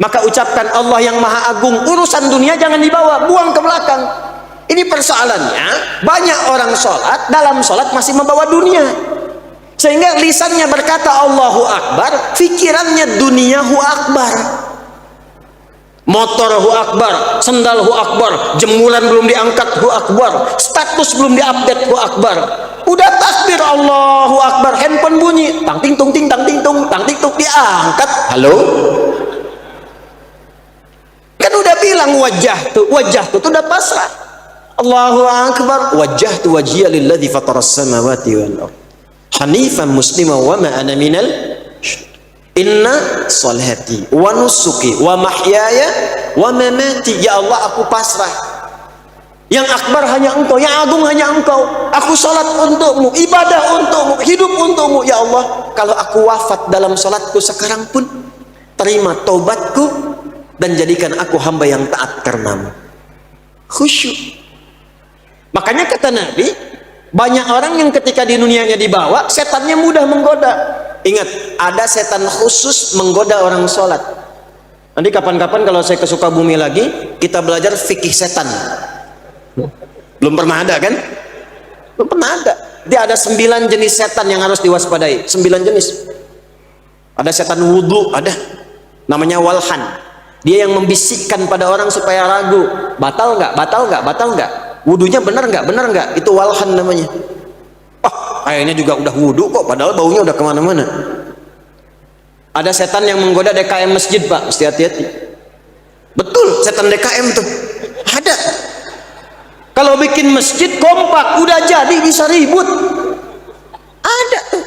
S1: Maka ucapkan Allah yang maha agung, urusan dunia jangan dibawa, buang ke belakang. Ini persoalannya, banyak orang sholat, dalam sholat masih membawa dunia, sehingga lisannya berkata Allahu Akbar, pikirannya duniahu akbar. Motor hu akbar, sendal hu akbar, jemuran belum diangkat hu akbar, status belum diupdate hu akbar. Udah takbir Allahu Akbar, handphone bunyi, tang ting tung ting tang ting tung tang ting tung, diangkat. Halo? Kan udah bilang wajah tuh udah pasrah. Allahu Akbar, wajjahtu wajhiya lilladzi fataras samawati wal ardh hanifan muslima wa ma ana minal inna salati wa nusuki wa mahyaya wa mamati. Ya Allah, aku pasrah. Yang akbar hanya engkau, yang agung hanya engkau. Aku salat untukmu, ibadah untukmu, hidup untukmu. Ya Allah, kalau aku wafat dalam salatku sekarang pun, terima taubatku dan jadikan aku hamba yang taat karenamu. Khusyuk. Makanya kata Nabi, banyak orang yang ketika di dunianya dibawa, setannya mudah menggoda. Ingat, ada setan khusus menggoda orang sholat. Nanti kapan-kapan kalau saya ke Sukabumi lagi, kita belajar fikih setan. Belum pernah ada kan? Belum pernah ada. Dia ada 9 jenis setan yang harus diwaspadai. 9 jenis. Ada setan wudhu, ada. Namanya walhan. Dia yang membisikkan pada orang supaya ragu. Batal nggak? Batal nggak? Batal nggak? Wudunya benar nggak? Benar nggak? Itu walhan namanya. Kayaknya juga udah wudhu kok, padahal baunya udah kemana-mana. Ada setan yang menggoda DKM masjid, Pak, mesti hati-hati. Betul, setan DKM tuh ada. Kalau bikin masjid kompak, udah jadi bisa ribut. Ada tuh.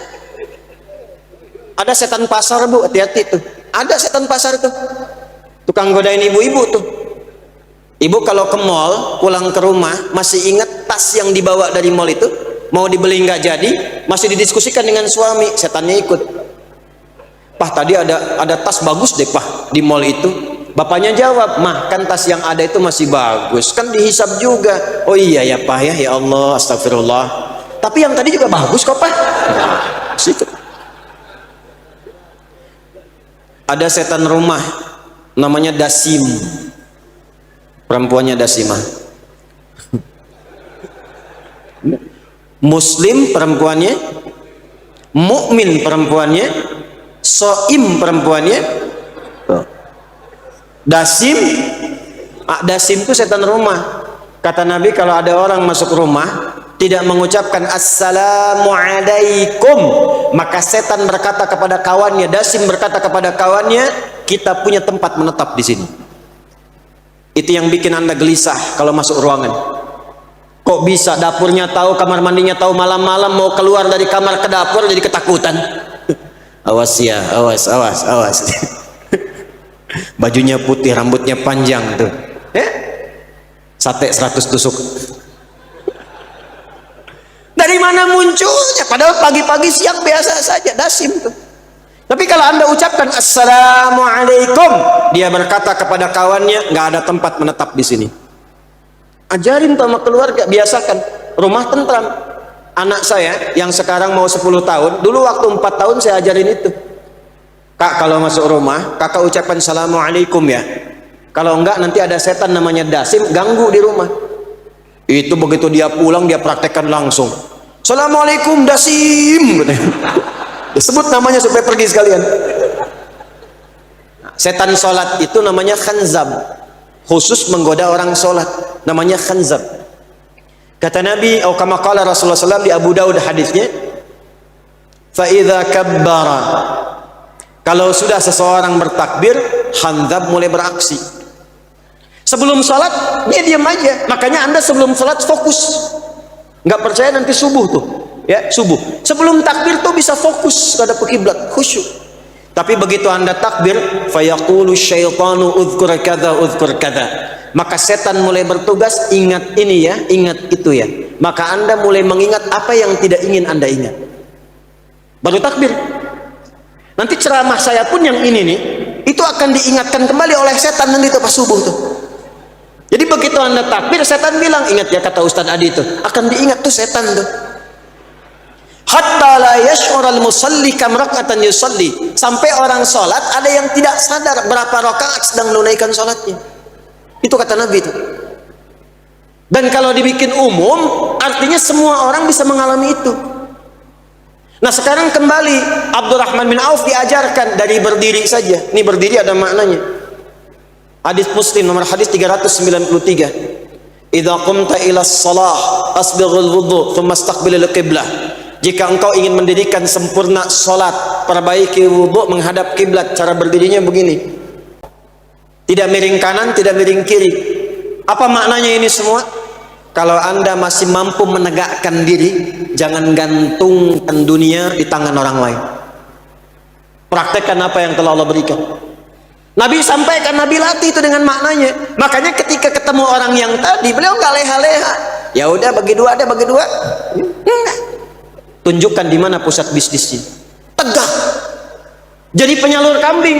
S1: Ada setan pasar, Bu, hati-hati tuh. Ada setan pasar tuh. Tukang godain ibu-ibu tuh. Ibu kalau ke mall, pulang ke rumah, masih ingat tas yang dibawa dari mall itu? Mau dibeli nggak jadi, masih didiskusikan dengan suami, setannya ikut. Pah, tadi ada tas bagus deh Pah di mall itu. Bapaknya jawab, mah kan tas yang ada itu masih bagus, kan dihisab juga. Oh iya ya Pah ya, ya Allah, astagfirullah. Tapi yang tadi juga bagus kok Pah. Nah, situ. Ada setan rumah namanya Dasim. Perempuannya Dasimah. Muslim perempuannya, mukmin perempuannya, soim perempuannya. Dasim, Dasim itu setan rumah. Kata Nabi, kalau ada orang masuk rumah tidak mengucapkan assalamualaikum, maka setan berkata kepada kawannya, Dasim berkata kepada kawannya, kita punya tempat menetap di sini. Itu yang bikin Anda gelisah kalau masuk ruangan. Kok bisa dapurnya tahu, kamar mandinya tahu, malam-malam mau keluar dari kamar ke dapur jadi ketakutan. Awas ya, awas. Bajunya putih, rambutnya panjang tuh. Sate 100 tusuk. Dari mana munculnya? Padahal pagi-pagi siang biasa saja, Dasim tuh. Tapi kalau Anda ucapkan assalamualaikum, dia berkata kepada kawannya, nggak ada tempat menetap di sini. Ajarin sama keluarga, biasakan. Rumah tentram. Anak saya yang sekarang mau 10 tahun, dulu waktu 4 tahun saya ajarin itu. Kak, kalau masuk rumah, kakak ucapkan assalamualaikum ya. Kalau enggak nanti ada setan namanya Dasim ganggu di rumah. Itu begitu dia pulang dia praktekkan langsung. Assalamualaikum Dasim. Disebut namanya supaya pergi sekalian. Setan sholat itu namanya khanzab, khusus menggoda orang sholat, namanya khanzab. Kata Nabi, atau kama qala Rasulullah SAW di Abu Daud hadisnya, fa idza kabbara, kalau sudah seseorang bertakbir, khanzab mulai beraksi. Sebelum sholat dia diam aja. Makanya Anda sebelum sholat fokus. Nggak percaya nanti subuh tuh. Ya, subuh sebelum takbir tuh bisa fokus pada kiblat, khusyuk. Tapi begitu Anda takbir, fayaqulu syaitanu udhkur kadza, maka setan mulai bertugas, ingat ini ya, ingat itu ya. Maka Anda mulai mengingat apa yang tidak ingin Anda ingat. Baru takbir. Nanti ceramah saya pun yang ini nih, itu akan diingatkan kembali oleh setan nanti tuh pas subuh tuh. Jadi begitu Anda takbir, setan bilang, ingat ya kata Ustaz Adi itu, akan diingat tuh setan tuh. Hatta la yash'ural musalli kam rak'atan yusalli, sampai orang sholat ada yang tidak sadar berapa rakaat sedang menunaikan sholatnya. Itu kata Nabi itu. Dan kalau dibikin umum, artinya semua orang bisa mengalami itu. Nah sekarang kembali Abdurrahman bin Auf diajarkan dari berdiri saja. Ini berdiri ada maknanya. Hadis Muslim nomor hadis 393. Idza qumta ila shalah asbighul wudhu thumma istaqbilil qiblah. Jika engkau ingin mendirikan sempurna salat, perbaiki wudhu menghadap kiblat. Cara berdirinya begini. Tidak miring kanan, tidak miring kiri. Apa maknanya ini semua? Kalau Anda masih mampu menegakkan diri, jangan gantungkan dunia di tangan orang lain. Praktekkan apa yang telah Allah berikan. Nabi sampaikan, Nabi latih itu dengan maknanya. Makanya ketika ketemu orang yang tadi, beliau nggak leha-leha. Ya udah bagi dua, ada bagi dua. Tunjukkan di mana pusat bisnisnya. Tegak. Jadi penyalur kambing.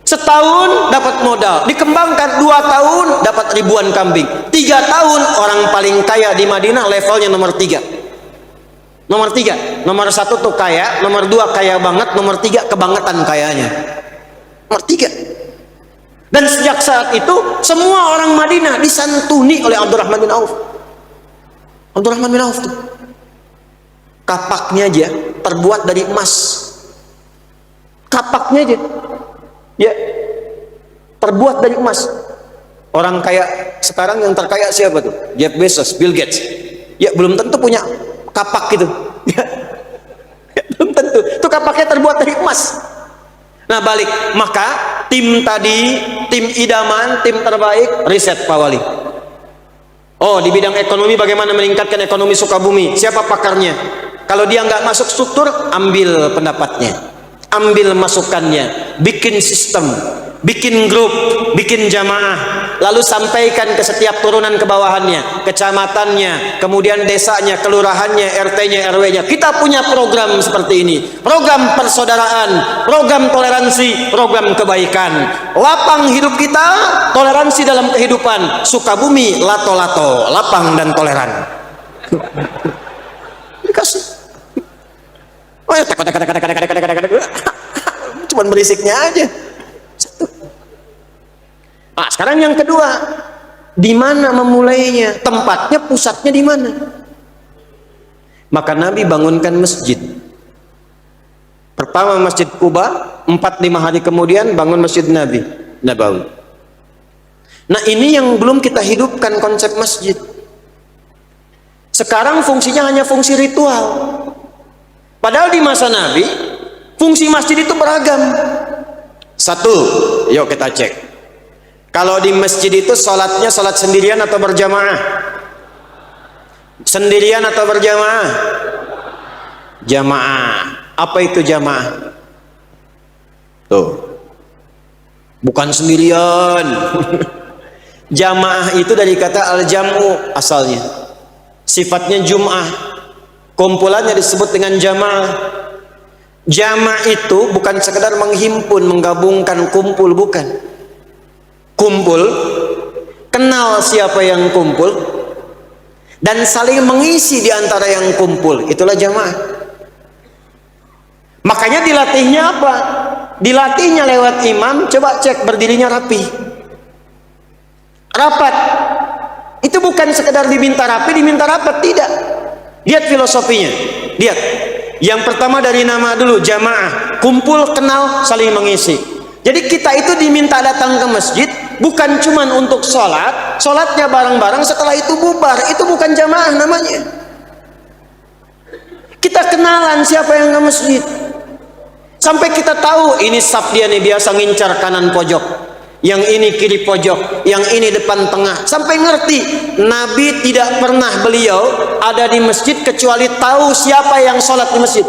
S1: Setahun dapat modal, dikembangkan 2 tahun dapat ribuan kambing. 3 tahun orang paling kaya di Madinah levelnya nomor 3. Nomor 3, nomor 1 tuh kaya, nomor 2 kaya banget, nomor 3 kebangetan kayanya. Nomor 3. Dan sejak saat itu semua orang Madinah disantuni oleh Abdurrahman bin Auf. Abdurrahman bin Auf tuh kapaknya aja terbuat dari emas. Kapaknya aja ya terbuat dari emas. Orang kaya sekarang yang terkaya siapa tuh? Jeff Bezos, Bill Gates. Ya belum tentu punya kapak gitu. Ya, belum tentu. Itu kapaknya terbuat dari emas. Nah balik, maka tim tadi, tim idaman, tim terbaik, riset Pak Wali. Oh di bidang ekonomi bagaimana meningkatkan ekonomi Sukabumi? Siapa pakarnya? Kalau dia nggak masuk struktur, ambil pendapatnya, ambil masukannya, bikin sistem, bikin grup, bikin jamaah. lalu sampaikan ke setiap turunan ke bawahannya, kecamatannya, kemudian desanya, kelurahannya, RT-nya, RW-nya. Kita punya program seperti ini, program persaudaraan, program toleransi, program kebaikan. Lapang hidup kita, toleransi dalam kehidupan. Sukabumi, lato-lato, lapang dan toleran. Dikasih. Oh ya, cuman berisiknya aja. Satu. Nah, sekarang yang kedua, di mana memulainya? Tempatnya, pusatnya di mana? Maka Nabi bangunkan masjid. Pertama Masjid Quba, 4-5 hari kemudian bangun Masjid Nabawi. Nah, ini yang belum kita hidupkan konsep masjid. Sekarang fungsinya hanya fungsi ritual. Padahal di masa Nabi, fungsi masjid itu beragam. Satu, yuk kita cek. Kalau di masjid itu sholatnya sholat sendirian atau berjamaah? Sendirian atau berjamaah? Jamaah. Apa itu jamaah? Tuh, bukan sendirian. Jamaah itu dari kata al-jam'u asalnya. Sifatnya jum'ah. Kumpulannya disebut dengan jamaah. Jamaah itu bukan sekedar menghimpun, menggabungkan, kumpul, bukan. Kumpul, kenal siapa yang kumpul, dan saling mengisi di antara yang kumpul. Itulah jamaah. Makanya dilatihnya apa? Dilatihnya lewat imam. Coba cek berdirinya rapi, rapat. Itu bukan sekedar diminta rapat, tidak. Lihat filosofinya, lihat. Yang pertama dari nama dulu, jamaah, kumpul, kenal, saling mengisi. Jadi kita itu diminta datang ke masjid bukan cuman untuk sholat, sholatnya bareng-bareng, setelah itu bubar. Itu bukan jamaah namanya. Kita kenalan siapa yang ke masjid, sampai kita tahu ini saf dia nih, biasa ngincar kanan pojok, yang ini kiri pojok, yang ini depan tengah, sampai ngerti. Nabi tidak pernah beliau ada di masjid kecuali tahu siapa yang sholat di masjid.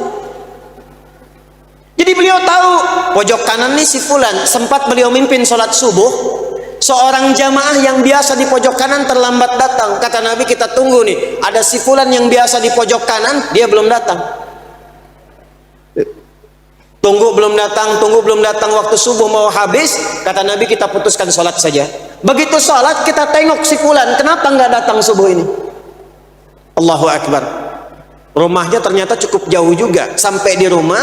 S1: Jadi beliau tahu pojok kanan nih si fulan. Sempat beliau mimpin sholat subuh, seorang jamaah yang biasa di pojok kanan terlambat datang. Kata Nabi, kita tunggu nih, ada si fulan yang biasa di pojok kanan, dia belum datang. Tunggu belum datang, waktu subuh mau habis. Kata Nabi, kita putuskan sholat saja. Begitu sholat, kita tengok si fulan, kenapa nggak datang subuh ini? Allahu Akbar. Rumahnya ternyata cukup jauh juga. Sampai di rumah,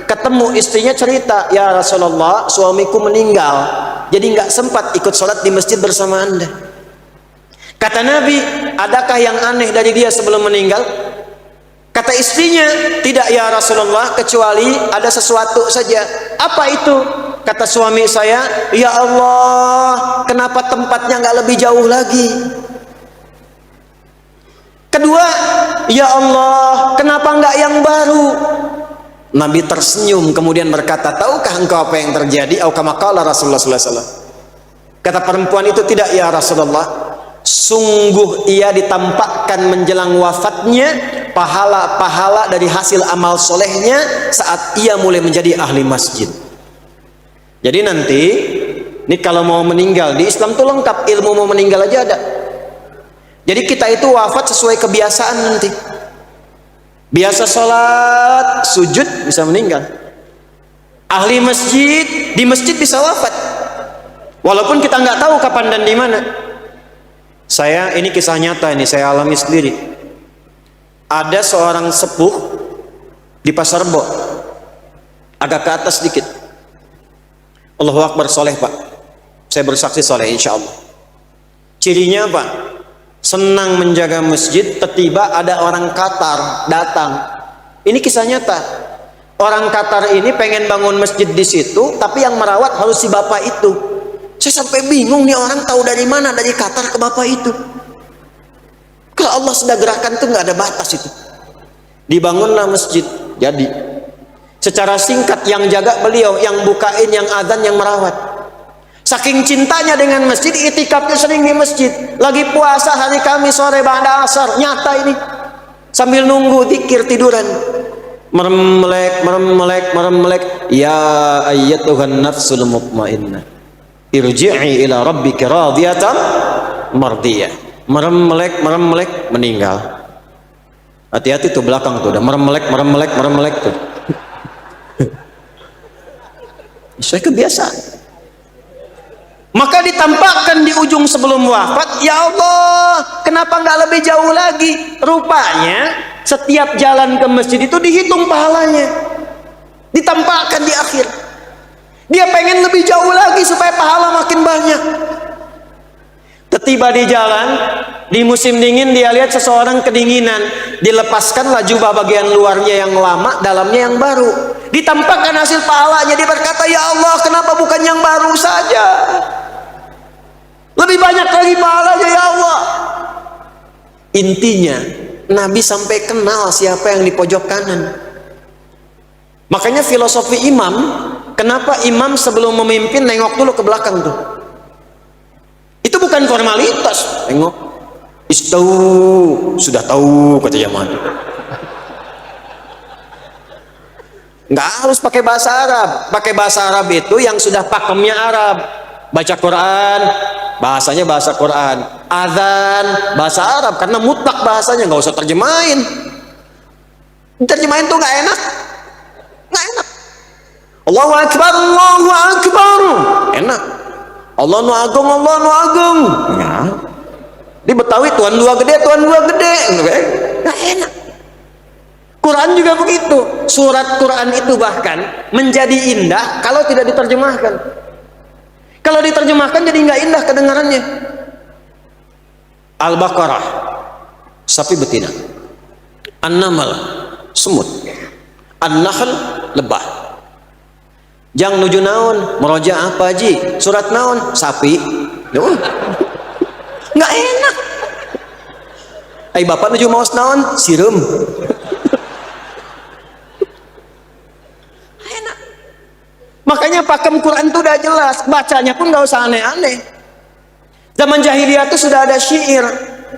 S1: ketemu istrinya, cerita, ya Rasulullah, suamiku meninggal, jadi nggak sempat ikut sholat di masjid bersama anda. Kata Nabi, adakah yang aneh dari dia sebelum meninggal? Kata istrinya, tidak ya Rasulullah, kecuali ada sesuatu saja. Apa itu? Kata suami saya, ya Allah, kenapa tempatnya nggak lebih jauh lagi? Kedua, ya Allah, kenapa nggak yang baru? Nabi tersenyum kemudian berkata, tahukah engkau apa yang terjadi? Au kama qala Rasulullah sallallahu alaihi wasallam. Kata perempuan itu, tidak ya Rasulullah, sungguh ia ditampakkan menjelang wafatnya pahala-pahala dari hasil amal solehnya saat ia mulai menjadi ahli masjid. Jadi nanti ini kalau mau meninggal di Islam tuh lengkap, ilmu mau meninggal aja ada. Jadi kita itu wafat sesuai kebiasaan nanti. Biasa sholat, sujud, bisa meninggal. Ahli masjid, di masjid bisa wafat, walaupun kita nggak tahu kapan dan di mana. Saya, ini kisah nyata, ini saya alami sendiri. Ada seorang sepuh di Pasar Rebo, agak ke atas sedikit. Allahu Akbar, soleh pak. Saya bersaksi soleh insya Allah. Cirinya apa? Senang menjaga masjid. Tiba-tiba ada orang Qatar datang. Ini kisah nyata. Orang Qatar ini pengen bangun masjid di situ, tapi yang merawat harus si bapak itu. Saya sampai bingung, nih orang tahu dari mana, dari Qatar ke bapak itu. Kalau Allah sudah gerakan tuh nggak ada batas itu. Dibangunlah masjid. Jadi secara singkat yang jaga beliau, yang bukain, yang adzan, yang merawat. Saking cintanya dengan masjid, itikafnya sering di masjid. Lagi puasa hari Kamis sore ba'da asar, nyata ini. Sambil nunggu zikir tiduran. Merem melek. Ya ayyatuhan nafsul mutmainnah. irji'i ila rabbika radiyatan mardiyah. Merem-melek meninggal. Hati-hati tuh belakang tuh udah merem-melek tuh. Saya kebiasaan. Maka ditampakkan di ujung sebelum wafat, ya Allah, kenapa nggak lebih jauh lagi? Rupanya setiap jalan ke masjid itu dihitung pahalanya, ditampakkan di akhir. Dia pengen lebih jauh lagi supaya pahala makin banyak. Tiba di jalan, di musim dingin dia lihat seseorang kedinginan, dilepaskanlah jubah bagian luarnya yang lama, dalamnya yang baru. Ditampakkan hasil pahalanya, dia berkata, ya Allah, kenapa bukan yang baru saja? Lebih banyak lagi pahalanya ya Allah. Intinya Nabi sampai kenal siapa yang di pojok kanan. Makanya filosofi imam, kenapa imam sebelum memimpin nengok dulu ke belakang tuh? Itu bukan formalitas. Nengok, istau, sudah tahu kata Yaman. Nggak harus pakai bahasa Arab. Pakai bahasa Arab itu yang sudah pakemnya Arab. Baca Quran, bahasanya bahasa Quran. Adzan, bahasa Arab, karena mutlak bahasanya, nggak usah terjemahin. Terjemahin tuh nggak enak, nggak enak. Allahu Akbar, Allahu Akbar, enak. Allah nu agung, Allah nu agung. Ya. Di Betawi Tuhan dua gede, Tuhan dua gede, nggak enak. Quran juga begitu. Surat Quran itu bahkan menjadi indah kalau tidak diterjemahkan. Kalau diterjemahkan jadi nggak indah kedengarannya. Al-Baqarah, sapi betina. An-Namal, semut. An-Nahl, lebah. Jang nuju naon, meroja apa ji? Surat naon, sapi. Nggak enak. Ay bapak nuju maos naon, sirum. Makanya pakem Quran itu udah jelas, bacanya pun gak usah aneh-aneh. Zaman jahiliyah itu sudah ada syair,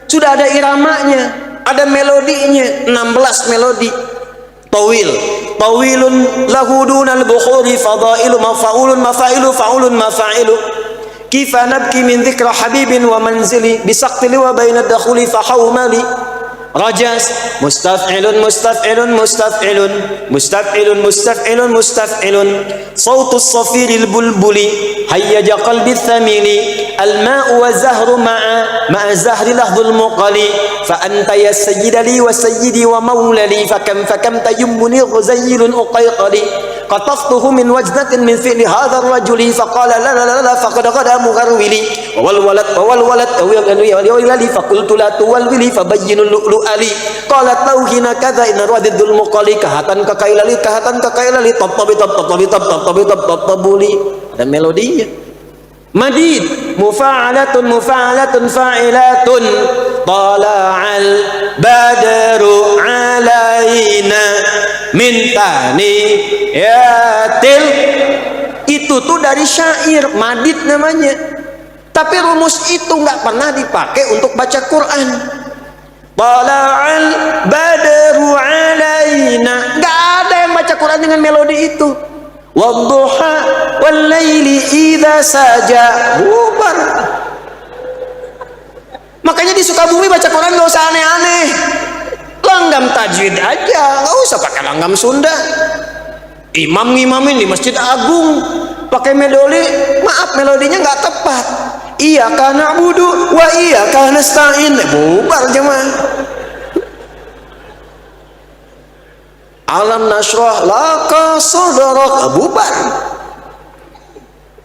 S1: sudah ada iramanya, ada melodinya, 16 melodi. Tawilun lahu dunal bukhuri fadailu mafa'ulun mafailu fa'ulun mafailu. Kifa nabki min dzikra habibin wa manzili bisaqtili wa baina dakhuli fahawmali. Rajas, mustaf'ilun mustaf'ilun mustaf'ilun mustaf'ilun mustaf'ilun mustaf'ilun sautus safiril bulbuli hayyaja qalbi thamili al-ma'u wa zahru ma'a zahri lahdul muqali fa anta ya sayyidali wa sayyidi wa maulali fakam tayammuni ghuzayyilun uqayqali qataftuhu min wajdatin min fi'li hadha ar-rajuli faqala la la la faqad qada mugharwili wal walad awilali faqultu la tuwalwili fabayyinul lu'ali qalat tauhina kadza in radidul muqali kahatan kakailali tabuli. Ada melodinya. Madid, mufa'alatun fa'ilatun tala'al badru alaina min taniyatil. Itu tuh dari syair, madid namanya. Tapi rumus itu nggak pernah dipakai untuk baca Quran. Tala'al badru alaina, nggak ada yang baca Quran dengan melodi itu. Wadduha wal laili idza saja, bubar. Makanya di Sukabumi baca Quran nggak usah aneh-aneh, langgam tajwid aja, nggak usah pakai langgam Sunda. Imam ngimamin di Masjid Agung pakai melodi, maaf melodinya nggak tepat. Iyyaka na'budu wa iyyaka nasta'in, bubar jemaah. Alam nashrah laka sadrak, bubar.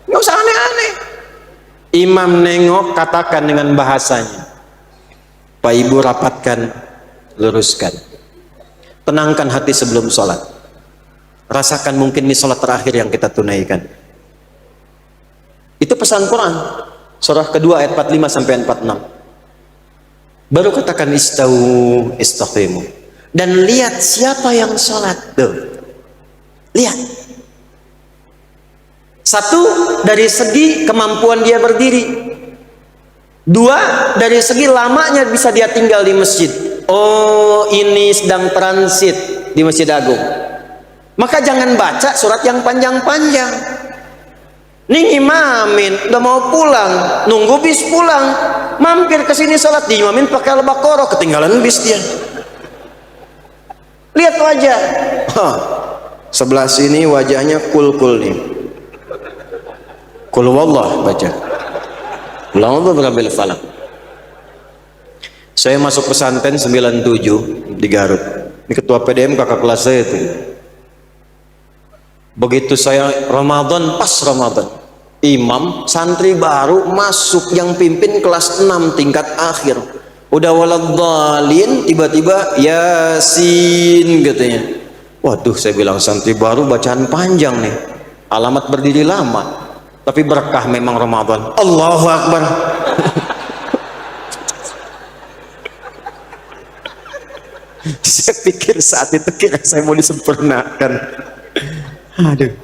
S1: Nggak usah aneh-aneh. Imam nengok, katakan dengan bahasanya. Pak Ibu rapatkan, luruskan. Tenangkan hati sebelum sholat. Rasakan mungkin ini sholat terakhir yang kita tunaikan. Itu pesan Quran. Surah kedua ayat 45 sampai 46. Baru katakan istau istaqimu. Dan lihat siapa yang sholat tuh. Lihat. Satu, dari segi kemampuan dia berdiri. Dua, dari segi lamanya bisa dia tinggal di masjid. Oh, ini sedang transit di Masjid Agung. Maka jangan baca surat yang panjang-panjang. Nih imamin udah mau pulang, nunggu bis pulang, mampir ke sini salat, diimamin pakai Al-Baqarah, ketinggalan bis dia. Lihat wajah, sebelah sini wajahnya kul-kul nih, kul wallah baca, Allahu berabbil falak. Saya masuk pesantren 97 di Garut. Ini ketua PDM kakak kelas saya itu. Begitu saya Ramadan, pas Ramadan, imam santri baru masuk yang pimpin kelas 6 tingkat akhir. Udah waladhdallin, tiba-tiba Yasin katanya. Waduh, saya bilang santri baru bacaan panjang nih. Alamat berdiri lama. Tapi berkah memang Ramadan. Allahu Akbar. Saya pikir saat itu kira saya mau disempurnakan. Aduh.